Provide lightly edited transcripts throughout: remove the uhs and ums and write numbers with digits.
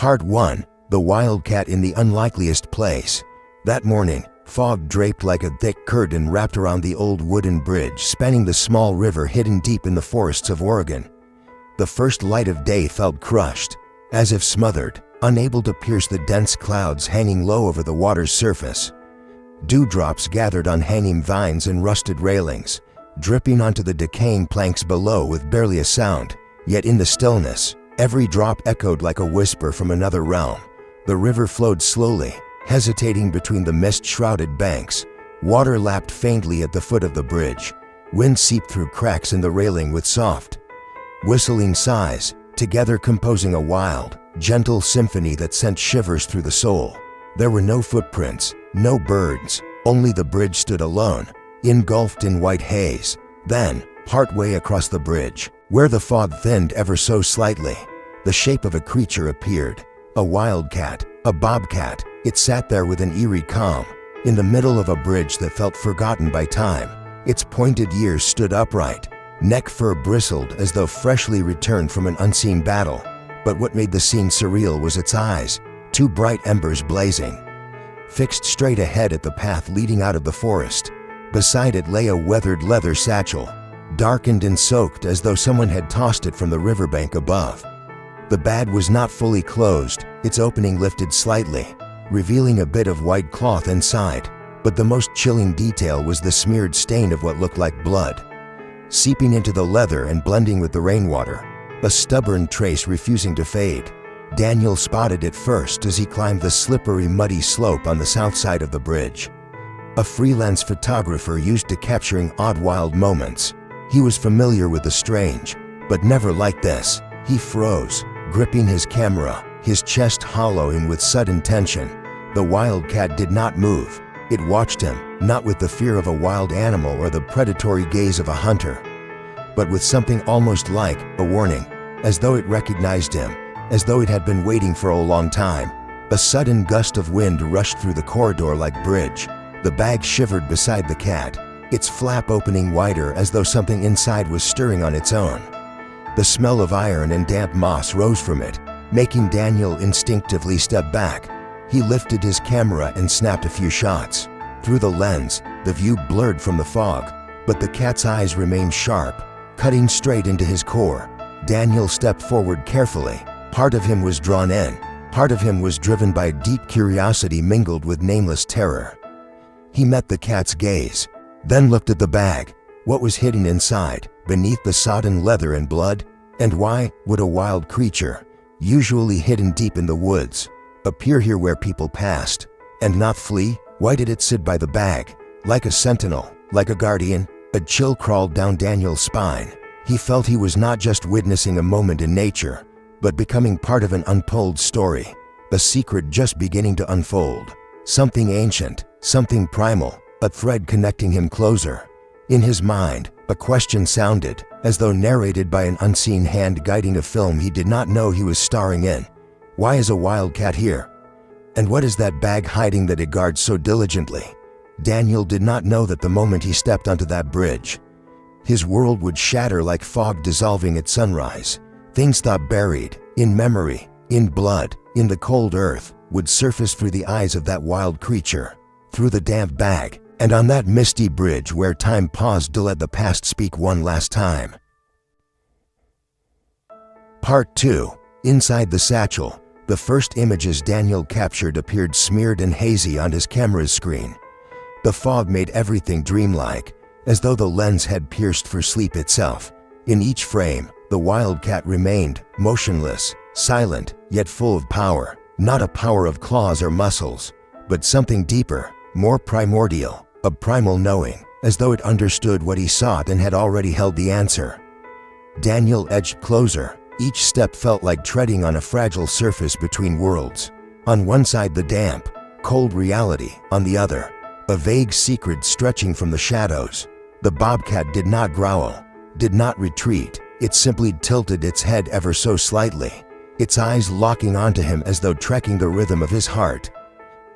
Part 1. The Wildcat in the Unlikeliest Place. That morning, fog draped like a thick curtain wrapped around the old wooden bridge spanning the small river hidden deep in the forests of Oregon. The first light of day felt crushed, as if smothered, unable to pierce the dense clouds hanging low over the water's surface. Dewdrops gathered on hanging vines and rusted railings, dripping onto the decaying planks below with barely a sound. Yet in the stillness, every drop echoed like a whisper from another realm. The river flowed slowly, hesitating between the mist-shrouded banks. Water lapped faintly at the foot of the bridge. Wind seeped through cracks in the railing with soft, whistling sighs, together composing a wild, gentle symphony that sent shivers through the soul. There were no footprints, no birds, only the bridge stood alone, engulfed in white haze. Then, partway across the bridge, where the fog thinned ever so slightly, the shape of a creature appeared. A wildcat, a bobcat. It sat there with an eerie calm, in the middle of a bridge that felt forgotten by time. Its pointed ears stood upright, neck fur bristled as though freshly returned from an unseen battle. But what made the scene surreal was its eyes, two bright embers blazing, fixed straight ahead at the path leading out of the forest. Beside it lay a weathered leather satchel, darkened and soaked as though someone had tossed it from the riverbank above. The bag was not fully closed, its opening lifted slightly, revealing a bit of white cloth inside. But the most chilling detail was the smeared stain of what looked like blood, seeping into the leather and blending with the rainwater, a stubborn trace refusing to fade. Daniel spotted it first as he climbed the slippery, muddy slope on the south side of the bridge. A freelance photographer used to capturing odd, wild moments. He was familiar with the strange, but never like this. He froze, gripping his camera, his chest hollowing with sudden tension. The wildcat did not move. It watched him, not with the fear of a wild animal or the predatory gaze of a hunter, but with something almost like a warning, as though it recognized him, as though it had been waiting for a long time. A sudden gust of wind rushed through the corridor like bridge. The bag shivered beside the cat, its flap opening wider as though something inside was stirring on its own. The smell of iron and damp moss rose from it, making Daniel instinctively step back. He lifted his camera and snapped a few shots. Through the lens, the view blurred from the fog, but the cat's eyes remained sharp, cutting straight into his core. Daniel stepped forward carefully. Part of him was drawn in, part of him was driven by deep curiosity mingled with nameless terror. He met the cat's gaze, then looked at the bag. What was hidden inside, beneath the sodden leather and blood? And why would a wild creature, usually hidden deep in the woods, appear here where people passed, and not flee? Why did it sit by the bag, like a sentinel, like a guardian? A chill crawled down Daniel's spine. He felt he was not just witnessing a moment in nature, but becoming part of an untold story, a secret just beginning to unfold. Something ancient, something primal, a thread connecting him closer. In his mind, a question sounded, as though narrated by an unseen hand guiding a film he did not know he was starring in. Why is a wildcat here? And what is that bag hiding that it guards so diligently? Daniel did not know that the moment he stepped onto that bridge, his world would shatter like fog dissolving at sunrise. Things thought buried, in memory, in blood, in the cold earth, would surface through the eyes of that wild creature, through the damp bag, and on that misty bridge where time paused to let the past speak one last time. Part 2. Inside the satchel. The first images Daniel captured appeared smeared and hazy on his camera's screen. The fog made everything dreamlike, as though the lens had pierced for sleep itself. In each frame, the wildcat remained, motionless, silent, yet full of power. Not a power of claws or muscles, but something deeper, more primordial, a primal knowing, as though it understood what he sought and had already held the answer. Daniel edged closer. Each step felt like treading on a fragile surface between worlds. On one side the damp, cold reality, on the other, a vague secret stretching from the shadows. The bobcat did not growl, did not retreat. It simply tilted its head ever so slightly, its eyes locking onto him as though tracking the rhythm of his heart.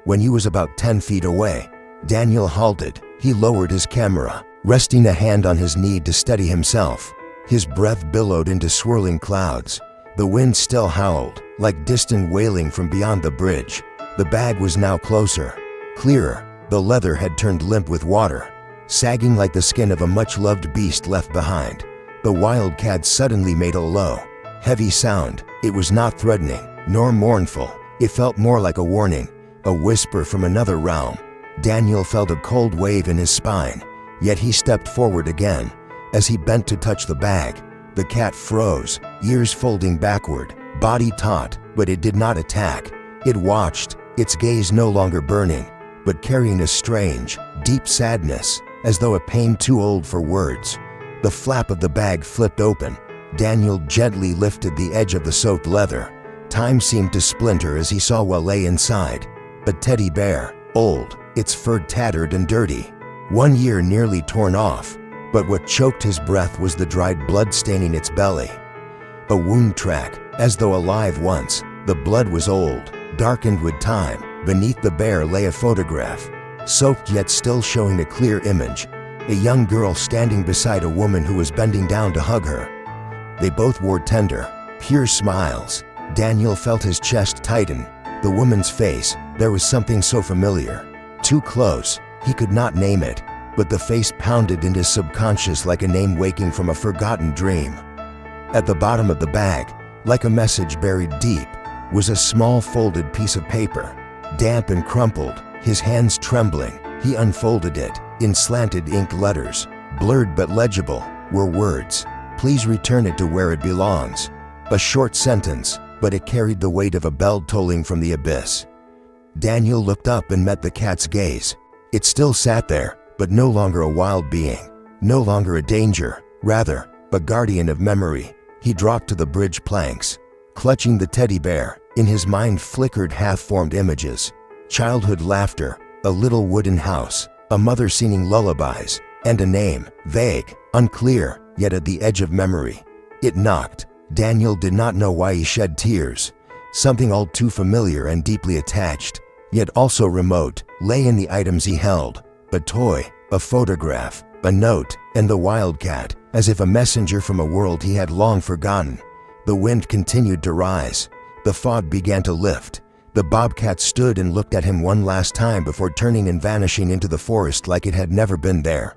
When he was about 10 feet away, Daniel halted. He lowered his camera, resting a hand on his knee to steady himself. His breath billowed into swirling clouds. The wind still howled, like distant wailing from beyond the bridge. The bag was now closer, clearer. The leather had turned limp with water, sagging like the skin of a much-loved beast left behind. The Wildcat suddenly made a low, heavy sound. It was not threatening, nor mournful. It felt more like a warning, a whisper from another realm. Daniel felt a cold wave in his spine, yet he stepped forward again. As he bent to touch the bag, the cat froze, ears folding backward, body taut, but it did not attack. It watched, its gaze no longer burning, but carrying a strange, deep sadness, as though a pain too old for words. The flap of the bag flipped open. Daniel gently lifted the edge of the soaked leather. Time seemed to splinter as he saw what lay inside. A teddy bear, old, its fur tattered and dirty, one ear nearly torn off, but what choked his breath was the dried blood staining its belly. A wound track, as though alive once. The blood was old, darkened with time. Beneath the bear lay a photograph, soaked yet still showing a clear image. A young girl standing beside a woman who was bending down to hug her. They both wore tender, pure smiles. Daniel felt his chest tighten. The woman's face, there was something so familiar. Too close, he could not name it, but the face pounded in his subconscious like a name waking from a forgotten dream. At the bottom of the bag, like a message buried deep, was a small folded piece of paper, damp and crumpled. His hands trembling, he unfolded it. In slanted ink letters, blurred but legible, were words, "Please return it to where it belongs." A short sentence, but it carried the weight of a bell tolling from the abyss. Daniel looked up and met the cat's gaze. It still sat there, but no longer a wild being, no longer a danger, rather, a guardian of memory. He dropped to the bridge planks, clutching the teddy bear. In his mind flickered half-formed images. Childhood laughter, a little wooden house, a mother singing lullabies, and a name, vague, unclear, yet at the edge of memory. It knocked. Daniel did not know why he shed tears. Something all too familiar and deeply attached, yet also remote, lay in the items he held. A toy, a photograph, a note, and the Wildcat, as if a messenger from a world he had long forgotten. The wind continued to rise. The fog began to lift. The Bobcat stood and looked at him one last time before turning and vanishing into the forest like it had never been there.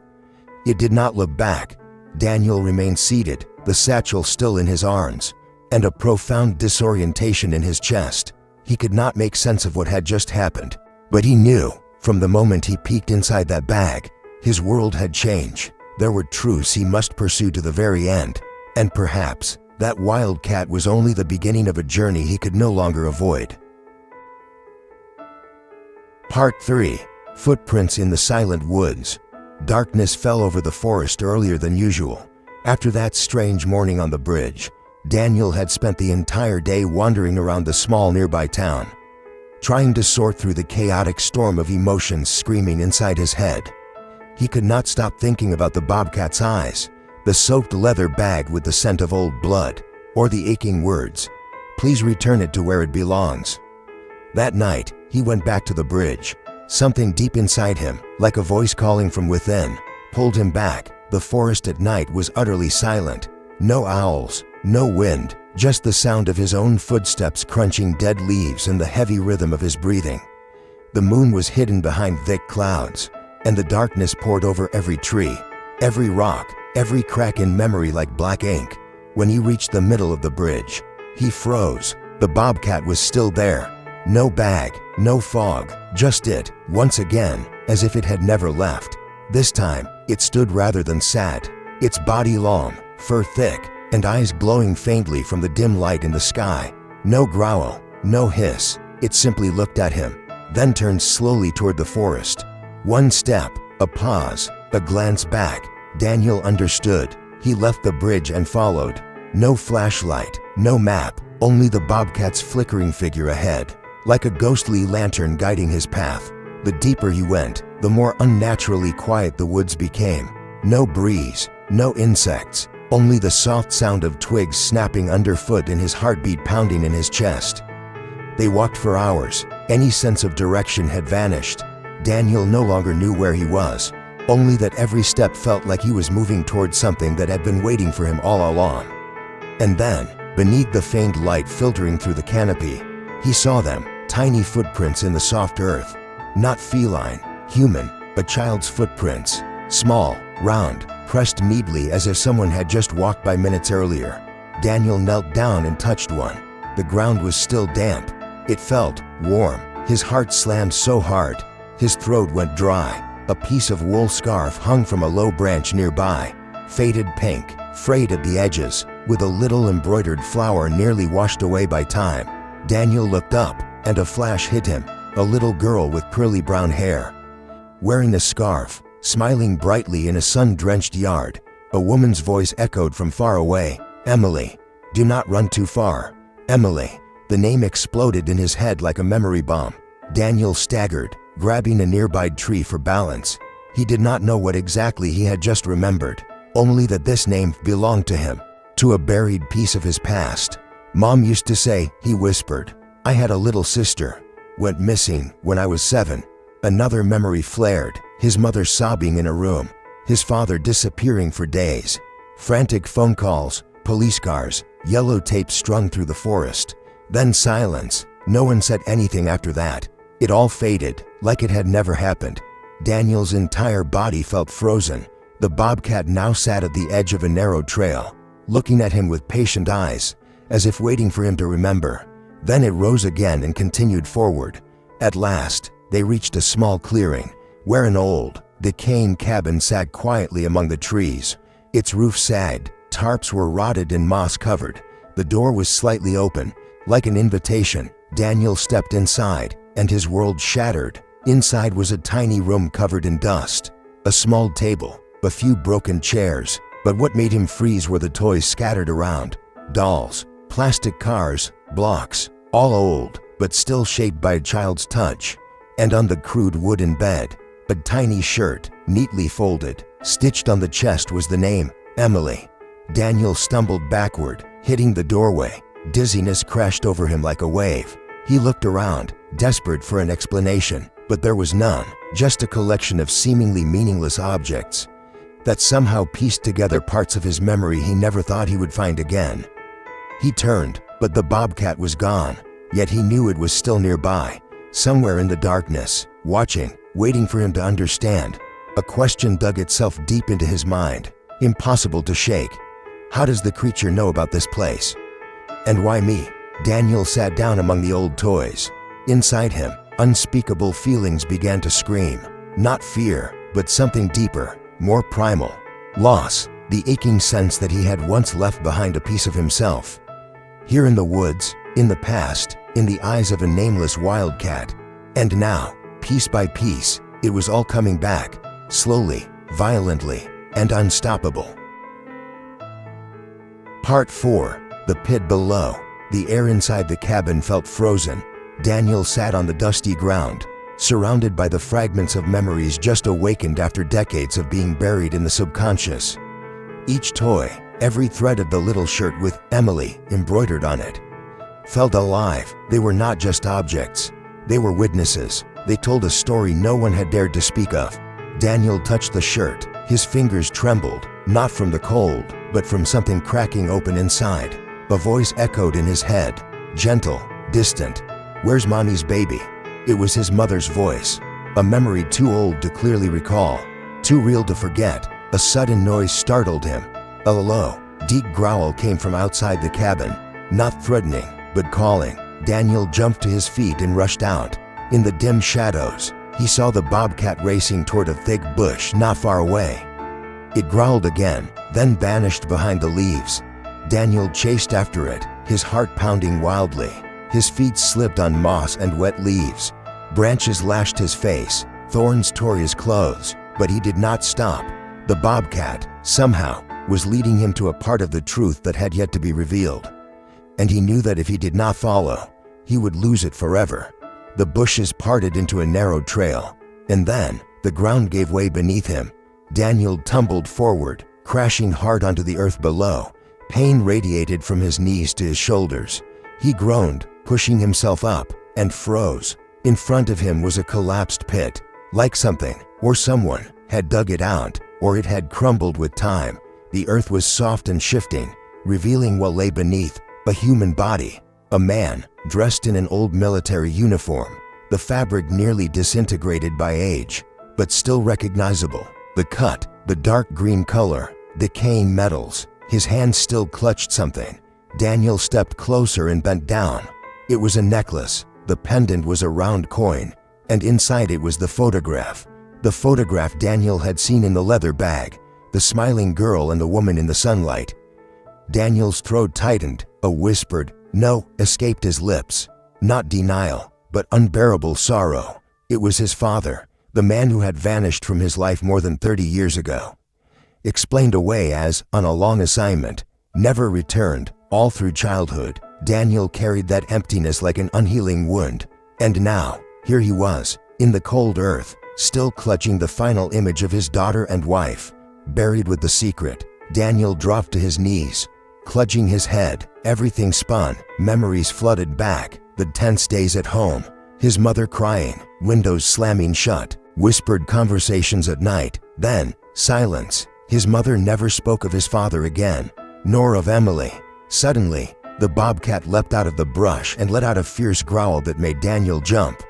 It did not look back. Daniel remained seated, the satchel still in his arms, and a profound disorientation in his chest. He could not make sense of what had just happened, but he knew, from the moment he peeked inside that bag, his world had changed. There were truths he must pursue to the very end, and perhaps that Wildcat was only the beginning of a journey he could no longer avoid. Part 3. Footprints in the Silent Woods. Darkness fell over the forest earlier than usual. After that strange morning on the bridge, Daniel had spent the entire day wandering around the small nearby town, trying to sort through the chaotic storm of emotions screaming inside his head. He could not stop thinking about the Bobcat's eyes, the soaked leather bag with the scent of old blood, or the aching words, "Please return it to where it belongs." That night, he went back to the bridge. Something deep inside him, like a voice calling from within, pulled him back. The forest at night was utterly silent. No owls, no wind, just the sound of his own footsteps crunching dead leaves and the heavy rhythm of his breathing. The moon was hidden behind thick clouds, and the darkness poured over every tree, every rock, every crack in memory like black ink. When he reached the middle of the bridge, he froze. The Bobcat was still there. No bag, no fog, just it, once again, as if it had never left. This time, it stood rather than sat, its body long, fur thick, and eyes glowing faintly from the dim light in the sky. No growl, no hiss, it simply looked at him, then turned slowly toward the forest. One step, a pause, a glance back. Daniel understood. He left the bridge and followed. No flashlight, no map, only the Bobcat's flickering figure ahead, like a ghostly lantern guiding his path. The deeper he went, the more unnaturally quiet the woods became. No breeze, no insects, only the soft sound of twigs snapping underfoot and his heartbeat pounding in his chest. They walked for hours. Any sense of direction had vanished. Daniel no longer knew where he was, only that every step felt like he was moving towards something that had been waiting for him all along. And then, Beneath the faint light filtering through the canopy, he saw them, tiny footprints in the soft earth. Not feline, human, but child's footprints. Small, round, pressed neatly as if someone had just walked by minutes earlier. Daniel knelt down and touched one. The ground was still damp. It felt warm. His heart slammed so hard. His throat went dry. A piece of wool scarf hung from a low branch nearby, faded pink, frayed at the edges, with a little embroidered flower nearly washed away by time. Daniel looked up, and a flash hit him, a little girl with curly brown hair. Wearing the scarf, smiling brightly in a sun-drenched yard, a woman's voice echoed from far away. "Emily, do not run too far. Emily." The name exploded in his head like a memory bomb. Daniel staggered, grabbing a nearby tree for balance. He did not know what exactly he had just remembered, only that this name belonged to him, to a buried piece of his past. "Mom used to say," he whispered. "I had a little sister. Went missing when I was 7. Another memory flared, his mother sobbing in a room, his father disappearing for days. Frantic phone calls, police cars, yellow tape strung through the forest. Then silence. No one said anything after that. It all faded, like it had never happened. Daniel's entire body felt frozen. The Bobcat now sat at the edge of a narrow trail, looking at him with patient eyes, as if waiting for him to remember. Then it rose again and continued forward. At last, they reached a small clearing, where an old, decaying cabin sat quietly among the trees. Its roof sagged, tarps were rotted and moss-covered. The door was slightly open, like an invitation. Daniel stepped inside, and his world shattered. Inside was a tiny room covered in dust, a small table, a few broken chairs, but what made him freeze were the toys scattered around. Dolls, plastic cars, blocks, all old, but still shaped by a child's touch. And on the crude wooden bed, a tiny shirt, neatly folded. Stitched on the chest was the name, Emily. Daniel stumbled backward, hitting the doorway. Dizziness crashed over him like a wave. He looked around, desperate for an explanation, but there was none, just a collection of seemingly meaningless objects that somehow pieced together parts of his memory he never thought he would find again. He turned, but the Bobcat was gone, yet he knew it was still nearby, somewhere in the darkness, watching, waiting for him to understand. A question dug itself deep into his mind, impossible to shake. How does the creature know about this place? And why me? Daniel sat down among the old toys. Inside him, unspeakable feelings began to scream. Not fear, but something deeper, more primal. Loss, the aching sense that he had once left behind a piece of himself. Here in the woods, in the past, in the eyes of a nameless wildcat. And now, piece by piece, it was all coming back, slowly, violently, and unstoppable. Part 4. The pit below. The air inside the cabin felt frozen. Daniel sat on the dusty ground, surrounded by the fragments of memories just awakened after decades of being buried in the subconscious. Each toy, every thread of the little shirt with Emily embroidered on it, felt alive. They were not just objects. They were witnesses. They told a story no one had dared to speak of. Daniel touched the shirt. His fingers trembled, not from the cold, but from something cracking open inside. A voice echoed in his head, gentle, distant. "Where's Mommy's baby?" It was his mother's voice, a memory too old to clearly recall, too real to forget. A sudden noise startled him. A low, deep growl came from outside the cabin, not threatening, but calling. Daniel jumped to his feet and rushed out. In the dim shadows, he saw the Bobcat racing toward a thick bush not far away. It growled again, then vanished behind the leaves. Daniel chased after it, his heart pounding wildly. His feet slipped on moss and wet leaves. Branches lashed his face, thorns tore his clothes, but he did not stop. The Bobcat, somehow, was leading him to a part of the truth that had yet to be revealed. And he knew that if he did not follow, he would lose it forever. The bushes parted into a narrow trail, and then the ground gave way beneath him. Daniel tumbled forward, crashing hard onto the earth below. Pain radiated from his knees to his shoulders. He groaned, pushing himself up, and froze. In front of him was a collapsed pit, like something, or someone, had dug it out, or it had crumbled with time. The earth was soft and shifting, revealing what lay beneath, A human body. A man, dressed in an old military uniform, the fabric nearly disintegrated by age, but still recognizable. The cut, the dark green color, decaying metals. His hand still clutched something. Daniel stepped closer and bent down. It was a necklace. The pendant was a round coin, and inside it was the photograph. The photograph Daniel had seen in the leather bag, the smiling girl and the woman in the sunlight. Daniel's throat tightened. A whispered "no" escaped his lips. Not denial, but unbearable sorrow. It was his father, the man who had vanished from his life more than 30 years ago. Explained away as on a long assignment, never returned. All through childhood, Daniel carried that emptiness like an unhealing wound. And now, here he was, in the cold earth, still clutching the final image of his daughter and wife. Buried with the secret, Daniel dropped to his knees, clutching his head. Everything spun, memories flooded back, the tense days at home, his mother crying, windows slamming shut, whispered conversations at night, then silence. His mother never spoke of his father again, nor of Emily. Suddenly, the bobcat leapt out of the brush and let out a fierce growl that made Daniel jump.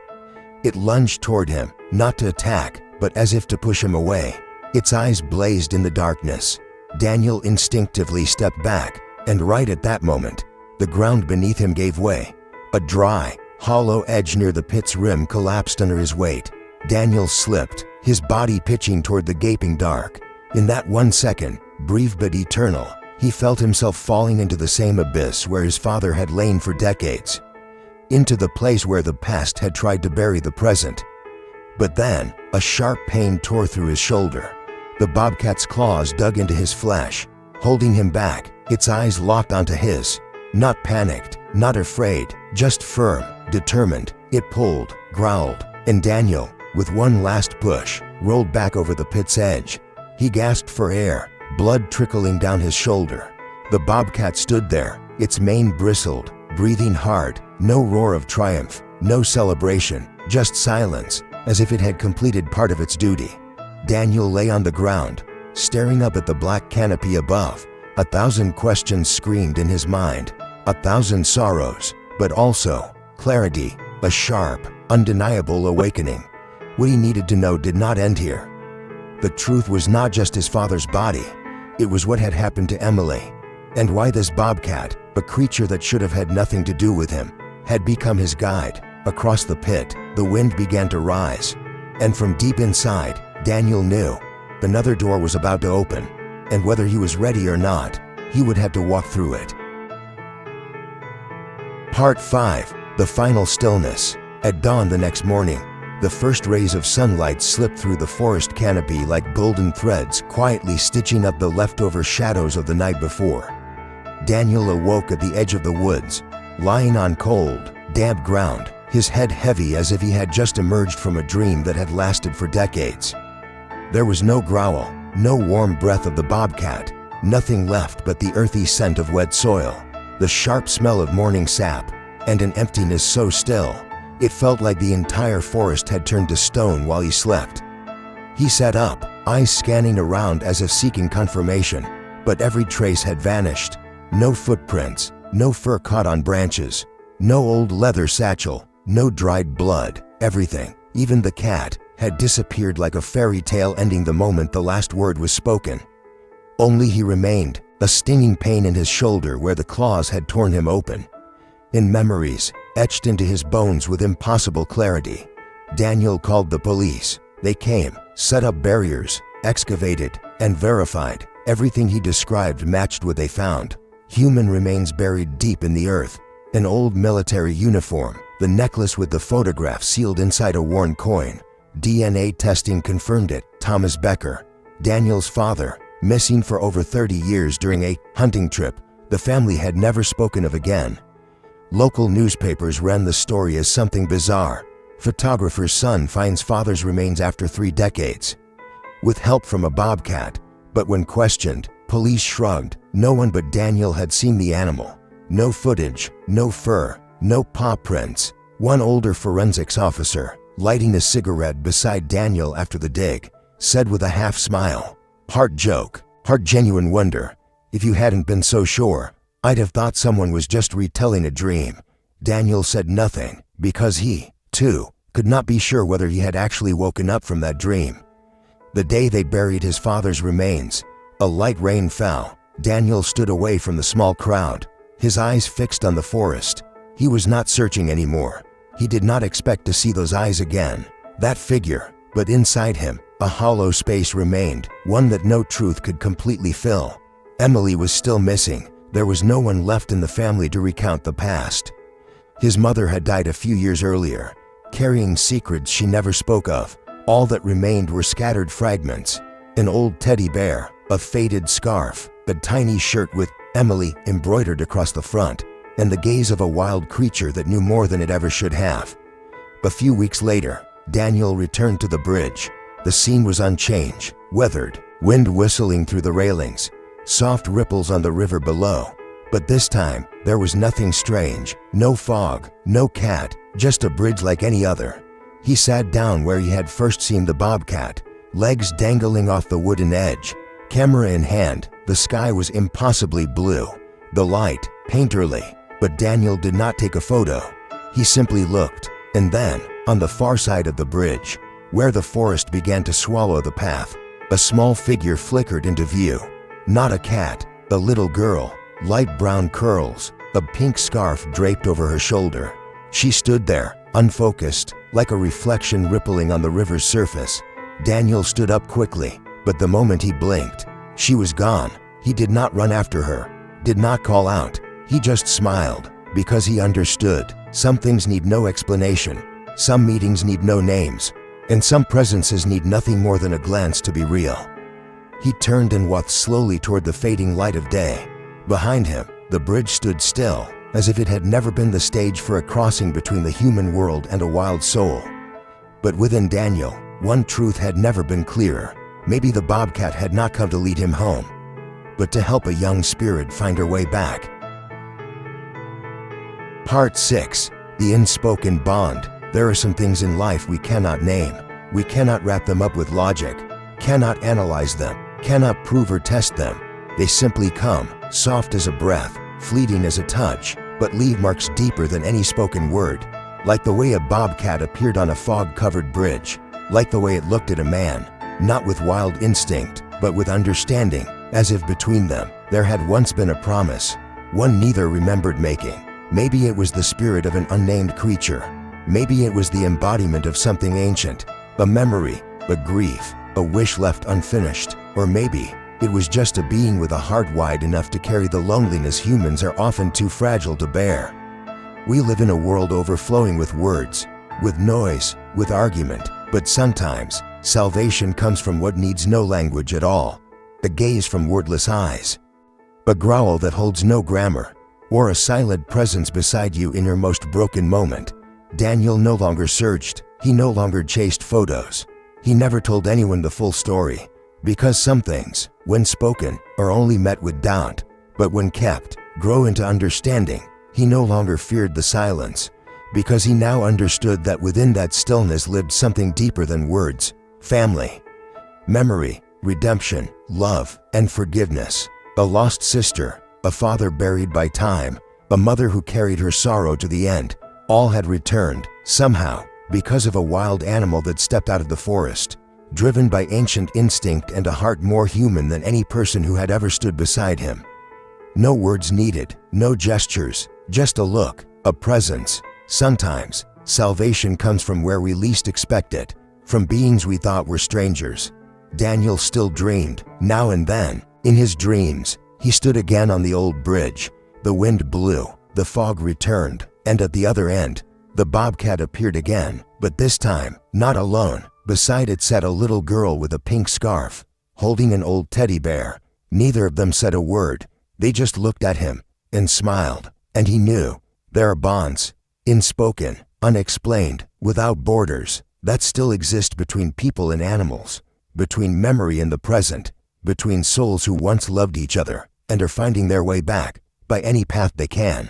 It lunged toward him, not to attack, but as if to push him away. Its eyes blazed in the darkness. Daniel instinctively stepped back, and right at that moment, the ground beneath him gave way. A dry, hollow edge near the pit's rim collapsed under his weight. Daniel slipped, his body pitching toward the gaping dark. In that 1 second, brief but eternal, he felt himself falling into the same abyss where his father had lain for decades. Into the place where the past had tried to bury the present. But then, a sharp pain tore through his shoulder. The bobcat's claws dug into his flesh, holding him back, its eyes locked onto his. Not panicked, not afraid, just firm, determined. It pulled, growled, and Daniel, with one last push, rolled back over the pit's edge. He gasped for air, blood trickling down his shoulder. The bobcat stood there, its mane bristled, breathing hard. No roar of triumph, no celebration, just silence, as if it had completed part of its duty. Daniel lay on the ground, staring up at the black canopy above. 1,000 questions screamed in his mind, 1,000 sorrows, but also clarity, a sharp, undeniable awakening. What he needed to know did not end here. The truth was not just his father's body, it was what had happened to Emily, and why this bobcat, a creature that should have had nothing to do with him, had become his guide. Across the pit, the wind began to rise, and from deep inside, Daniel knew another door was about to open, and whether he was ready or not, he would have to walk through it. Part 5. The Final Stillness. At dawn the next morning, the first rays of sunlight slipped through the forest canopy like golden threads, quietly stitching up the leftover shadows of the night before. Daniel awoke at the edge of the woods, lying on cold, damp ground, his head heavy as if he had just emerged from a dream that had lasted for decades. There was no growl, no warm breath of the bobcat, nothing left but the earthy scent of wet soil, the sharp smell of morning sap, and an emptiness so still, it felt like the entire forest had turned to stone while he slept. He sat up, eyes scanning around as if seeking confirmation, but every trace had vanished. No footprints, no fur caught on branches, no old leather satchel, no dried blood. Everything, even the cat, had disappeared like a fairy tale ending the moment the last word was spoken. Only he remained, a stinging pain in his shoulder where the claws had torn him open. In memories, etched into his bones with impossible clarity, Daniel called the police. They came, set up barriers, excavated, and verified. Everything he described matched what they found. Human remains buried deep in the earth, an old military uniform, the necklace with the photograph sealed inside a worn coin. DNA testing confirmed it. Thomas Becker, Daniel's father, missing for over 30 years during a hunting trip the family had never spoken of again. Local newspapers ran the story as something bizarre. Photographer's son finds father's remains after 3 decades, with help from a bobcat, but when questioned, police shrugged. No one but Daniel had seen the animal. No footage, no fur, no paw prints. One older forensics officer, lighting a cigarette beside Daniel after the dig, said with a half smile, "Part joke, part genuine wonder. If you hadn't been so sure, I'd have thought someone was just retelling a dream." Daniel said nothing, because he, too, could not be sure whether he had actually woken up from that dream. The day they buried his father's remains, a light rain fell. Daniel stood away from the small crowd, his eyes fixed on the forest. He was not searching anymore. He did not expect to see those eyes again, that figure, but inside him, a hollow space remained, one that no truth could completely fill. Emily was still missing. There was no one left in the family to recount the past. His mother had died a few years earlier, carrying secrets she never spoke of. All that remained were scattered fragments: an old teddy bear, a faded scarf, a tiny shirt with "Emily" embroidered across the front, and the gaze of a wild creature that knew more than it ever should have. A few weeks later, Daniel returned to the bridge. The scene was unchanged, weathered, wind whistling through the railings, soft ripples on the river below. But this time, there was nothing strange, no fog, no cat, just a bridge like any other. He sat down where he had first seen the Bobcat, legs dangling off the wooden edge. Camera in hand, the sky was impossibly blue, the light, painterly, but Daniel did not take a photo. He simply looked, and then, on the far side of the bridge, where the forest began to swallow the path, a small figure flickered into view. Not a cat, a little girl, light brown curls, a pink scarf draped over her shoulder. She stood there, unfocused, like a reflection rippling on the river's surface. Daniel stood up quickly, but the moment he blinked, she was gone. He did not run after her, did not call out. He just smiled, because he understood. Some things need no explanation, some meetings need no names, and some presences need nothing more than a glance to be real. He turned and walked slowly toward the fading light of day. Behind him, the bridge stood still, as if it had never been the stage for a crossing between the human world and a wild soul. But within Daniel, one truth had never been clearer. Maybe the Bobcat had not come to lead him home, but to help a young spirit find her way back. Part 6. The Unspoken Bond. There are some things in life we cannot name. We cannot wrap them up with logic, cannot analyze them, cannot prove or test them. They simply come, soft as a breath, fleeting as a touch, but leave marks deeper than any spoken word. Like the way a bobcat appeared on a fog-covered bridge, like the way it looked at a man, not with wild instinct, but with understanding, as if between them, there had once been a promise, one neither remembered making. Maybe it was the spirit of an unnamed creature. Maybe it was the embodiment of something ancient, a memory, a grief, a wish left unfinished. Or maybe it was just a being with a heart wide enough to carry the loneliness humans are often too fragile to bear. We live in a world overflowing with words, with noise, with argument, but sometimes salvation comes from what needs no language at all. A gaze from wordless eyes, a growl that holds no grammar, or a silent presence beside you in your most broken moment. Daniel no longer searched. He no longer chased photos. He never told anyone the full story, because some things, when spoken, are only met with doubt, but when kept, grow into understanding. He no longer feared the silence, because he now understood that within that stillness lived something deeper than words: family, memory, redemption, love, and forgiveness. A lost sister, a father buried by time, a mother who carried her sorrow to the end. All had returned, somehow, because of a wild animal that stepped out of the forest, driven by ancient instinct and a heart more human than any person who had ever stood beside him. No words needed, no gestures, just a look, a presence. Sometimes, salvation comes from where we least expect it, from beings we thought were strangers. Daniel still dreamed, now and then. In his dreams, he stood again on the old bridge. The wind blew, the fog returned, and at the other end, the bobcat appeared again, but this time, not alone. Beside it sat a little girl with a pink scarf, holding an old teddy bear. Neither of them said a word. They just looked at him and smiled, and he knew there are bonds, unspoken, unexplained, without borders, that still exist between people and animals, between memory and the present, between souls who once loved each other and are finding their way back by any path they can.